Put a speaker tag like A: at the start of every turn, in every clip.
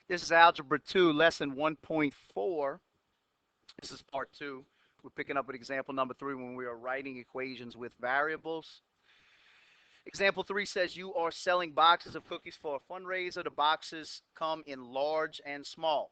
A: This is Algebra 2, Lesson 1.4. This is Part 2. We're picking up with example number 3 when we are writing equations with variables. Example 3 says you are selling boxes of cookies for a fundraiser. The boxes come in large and small.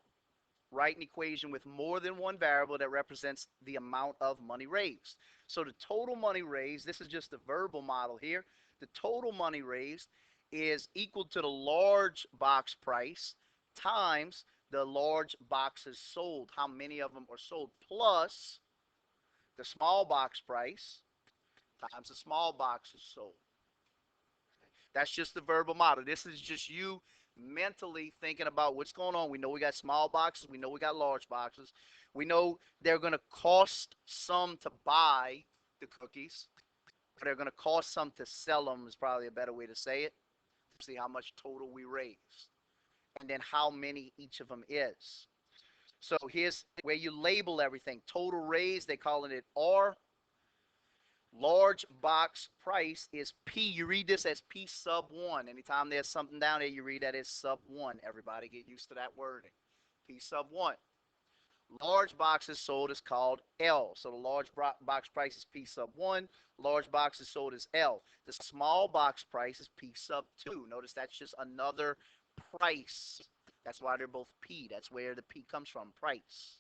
A: Write an equation with more than one variable that represents the amount of money raised. So the total money raised, this is just the verbal model here. The total money raised is equal to the large box price times the large boxes sold, how many of them are sold, plus the small box price times the small boxes sold. That's just the verbal model. This is just you mentally thinking about what's going on. We know we got small boxes. We know we got large boxes. We know they're going to cost some to buy the cookies. Or they're going to cost some to sell them is probably a better way to say it. To see how much total we raised. And then how many each of them is. So here's where you label everything. Total raised, they're calling it R. Large box price is P. You read this as P sub 1. Anytime there's something down there, you read that as sub 1. Everybody get used to that wording. P sub 1. Large boxes sold is called L. So the large box price is P sub 1. Large boxes sold is L. The small box price is P sub 2. Notice that's just another price. That's why they're both P. That's where the P comes from, price.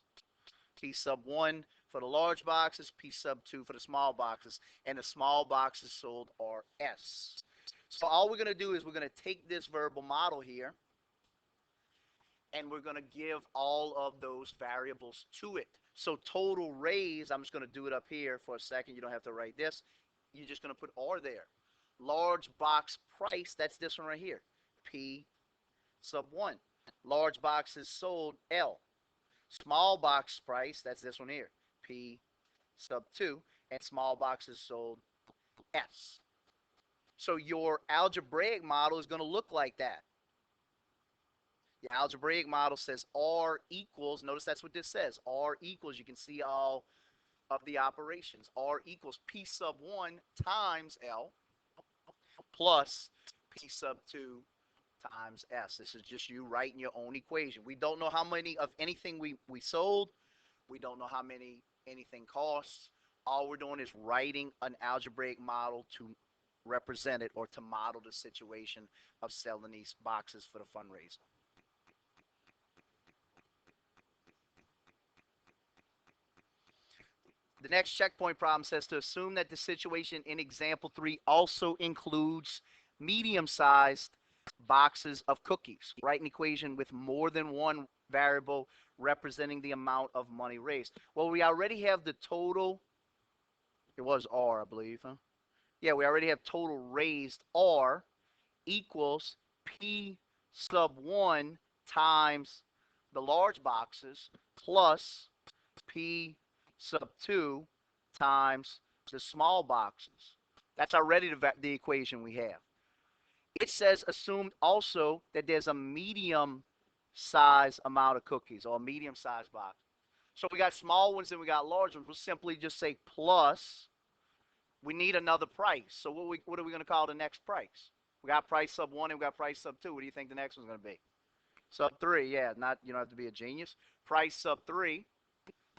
A: P sub 1 for the large boxes, P sub 2 for the small boxes, and the small boxes sold are S. So all we're going to do is we're going to take this verbal model here, and we're going to give all of those variables to it. So total raise, I'm just going to do it up here for a second. You don't have to write this. You're just going to put R there. Large box price, that's this one right here, P sub 1. Large boxes sold, L. Small box price, that's this one here, P sub 2, and small boxes sold, S. So your algebraic model is going to look like that. The algebraic model says R equals, notice that's what this says, R equals, you can see all of the operations, R equals P sub 1 times L plus P sub 2 times S. This is just you writing your own equation. We don't know how many of anything we sold. We don't know how many anything costs. All we're doing is writing an algebraic model to represent it or to model the situation of selling these boxes for the fundraiser. The next checkpoint problem says to assume that the situation in example 3 also includes medium-sized boxes of cookies. Write an equation with more than one variable representing the amount of money raised. Well, we already have the total. It was R, I believe, huh? Yeah, we already have total raised R equals P sub 1 times the large boxes plus P sub 2 times the small boxes. That's already the equation we have. It says assumed also that there's a medium size amount of cookies or a medium sized box. So we got small ones and we got large ones. We'll simply just say plus. We need another price. So what are we going to call the next price? We got price sub 1 and we got price sub 2. What do you think the next one's going to be? Sub 3, yeah. Not, you don't have to be a genius. Price sub 3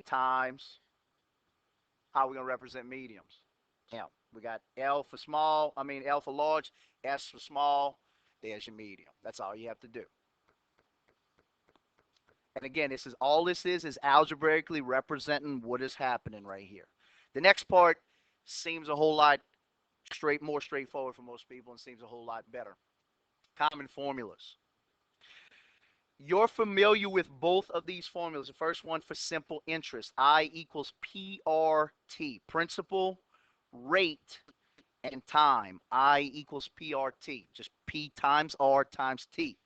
A: times, how are we going to represent mediums? L. We got L for small, L for large, S for small. There's your medium. That's all you have to do. And again, all this is algebraically representing what is happening right here. The next part seems a whole lot more straightforward for most people and seems a whole lot better. Common formulas. You're familiar with both of these formulas. The first one for simple interest, I equals PRT, principal, rate, and time. I equals PRT, just P times R times T.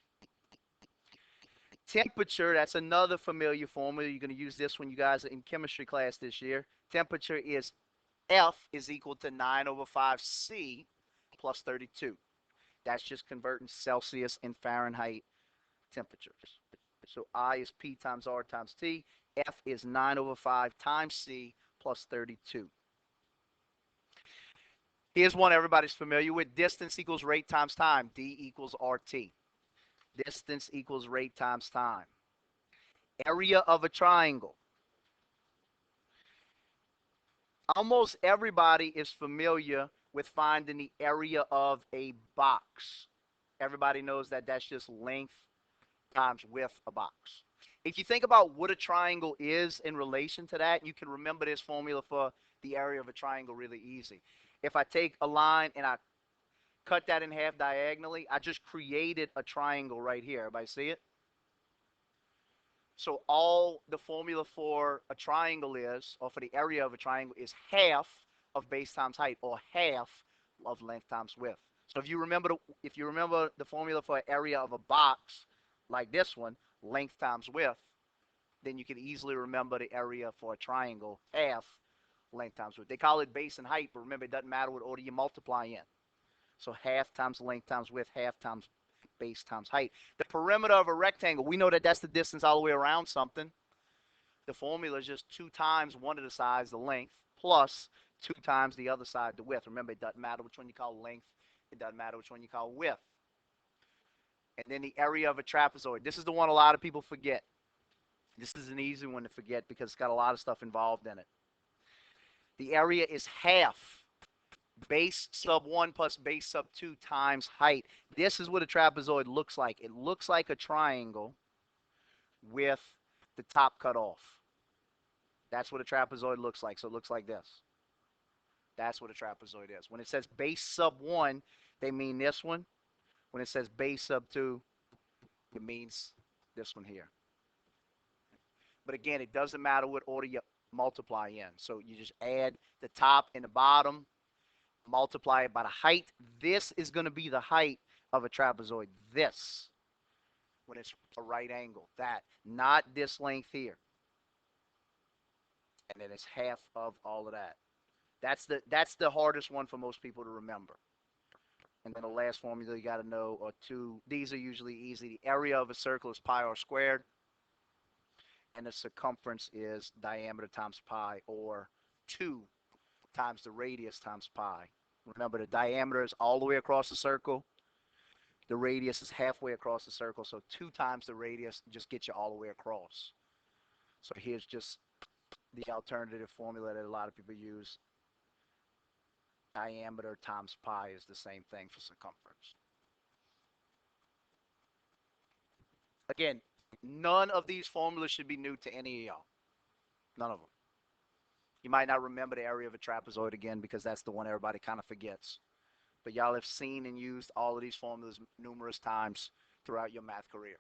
A: Temperature, that's another familiar formula. You're going to use this when you guys are in chemistry class this year. Temperature is F is equal to 9 over 5 C plus 32. That's just converting Celsius and Fahrenheit temperatures. So I is P times R times T. F is 9 over 5 times C plus 32. Here's one everybody's familiar with. Distance equals rate times time. D equals RT. Distance equals rate times time. Area of a triangle. Almost everybody is familiar with finding the area of a box. Everybody knows that that's just length times width a box. If you think about what a triangle is in relation to that, you can remember this formula for the area of a triangle really easy. If I take a line and I cut that in half diagonally, I just created a triangle right here. Everybody see it? So all the formula for a triangle is, or for the area of a triangle, is half of base times height, or half of length times width. So if you remember the formula for an area of a box, like this one, length times width, then you can easily remember the area for a triangle, half length times width. They call it base and height, but remember, it doesn't matter what order you multiply in. So half times length times width, half times base times height. The perimeter of a rectangle, we know that that's the distance all the way around something. The formula is just 2 times one of the sides, the length, plus 2 times the other side, the width. Remember, it doesn't matter which one you call length. It doesn't matter which one you call width. And then the area of a trapezoid. This is the one a lot of people forget. This is an easy one to forget because it's got a lot of stuff involved in it. The area is half base sub 1 plus base sub 2 times height. This is what a trapezoid looks like. It looks like a triangle with the top cut off. That's what a trapezoid looks like. So it looks like this. That's what a trapezoid is. When it says base sub 1, they mean this one. When it says base sub 2, it means this one here. But again, it doesn't matter what order you multiply in. So you just add the top and the bottom, multiply it by the height. This is going to be the height of a trapezoid. This, when it's a right angle. That, not this length here. And then it's half of all of that. That's the hardest one for most people to remember. And then the last formula you got to know are two. These are usually easy. The area of a circle is pi r squared. And the circumference is diameter times pi, or 2 times the radius times pi. Remember, the diameter is all the way across the circle. The radius is halfway across the circle. So 2 times the radius just gets you all the way across. So here's just the alternative formula that a lot of people use. Diameter times pi is the same thing for circumference. Again, none of these formulas should be new to any of y'all. None of them. You might not remember the area of a trapezoid again because that's the one everybody kind of forgets. But y'all have seen and used all of these formulas numerous times throughout your math career.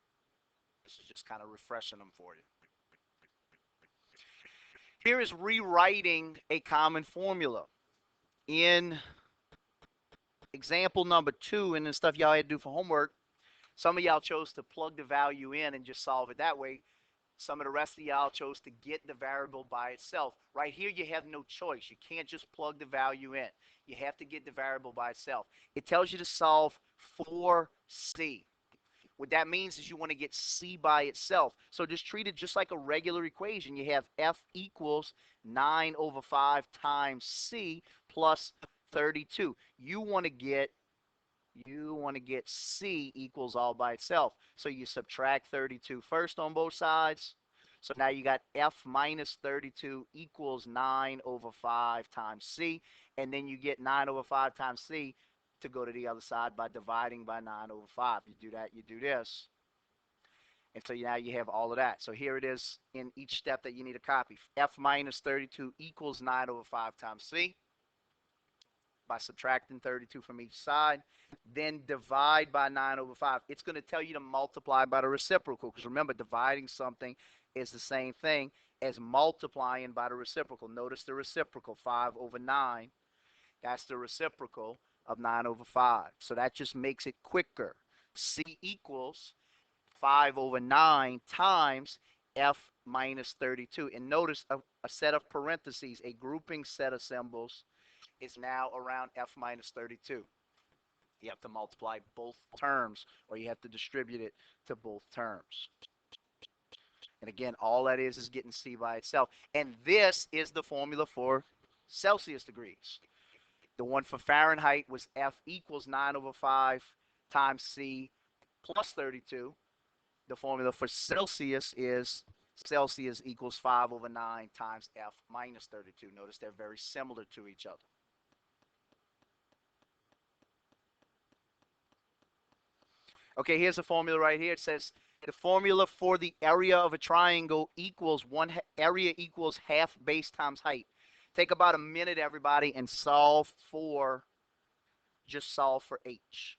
A: This is just kind of refreshing them for you. Here is rewriting a common formula. In example number 2, and the stuff y'all had to do for homework, some of y'all chose to plug the value in and just solve it that way. Some of the rest of y'all chose to get the variable by itself. Right here, you have no choice. You can't just plug the value in. You have to get the variable by itself. It tells you to solve for C. What that means is you want to get C by itself. So just treat it just like a regular equation. You have F equals 9 over 5 times C plus 32. You want to get C equals all by itself. So you subtract 32 first on both sides. So now you got F minus 32 equals 9 over 5 times C. And then you get 9 over 5 times C to go to the other side by dividing by 9 over 5. You do that, you do this. And so now you have all of that. So here it is in each step that you need to copy. F minus 32 equals 9 over 5 times C. By subtracting 32 from each side, then divide by 9 over 5. It's going to tell you to multiply by the reciprocal, because remember, dividing something is the same thing as multiplying by the reciprocal. Notice the reciprocal, 5 over 9. That's the reciprocal of 9 over 5. So that just makes it quicker. C equals 5 over 9 times F minus 32. And notice a set of parentheses, a grouping set of symbols, is now around F minus 32. You have to multiply both terms, or you have to distribute it to both terms. And again, all that is getting C by itself. And this is the formula for Celsius degrees. The one for Fahrenheit was F equals 9 over 5 times C plus 32. The formula for Celsius is Celsius equals 5 over 9 times F minus 32. Notice they're very similar to each other. Okay, here's the formula right here. It says the formula for the area of a triangle equals area equals half base times height. Take about a minute, everybody, and just solve for H.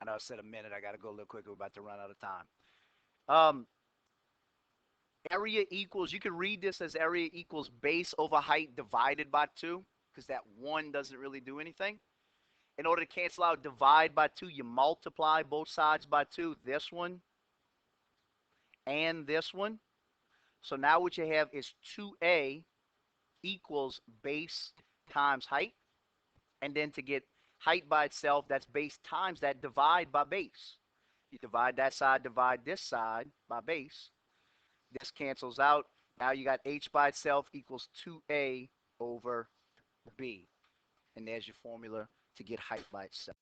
A: I know I said a minute. I got to go a little quicker. We're about to run out of time. Um, area equals, you can read this as area equals base over height divided by 2, because that 1 doesn't really do anything. In order to cancel out divide by 2, you multiply both sides by 2, this one and this one. So now what you have is 2a equals base times height. And then to get height by itself, that's base times that divide by base. You divide that side, divide this side by base. This cancels out. Now you got h by itself equals 2a over b. And there's your formula to get height by itself.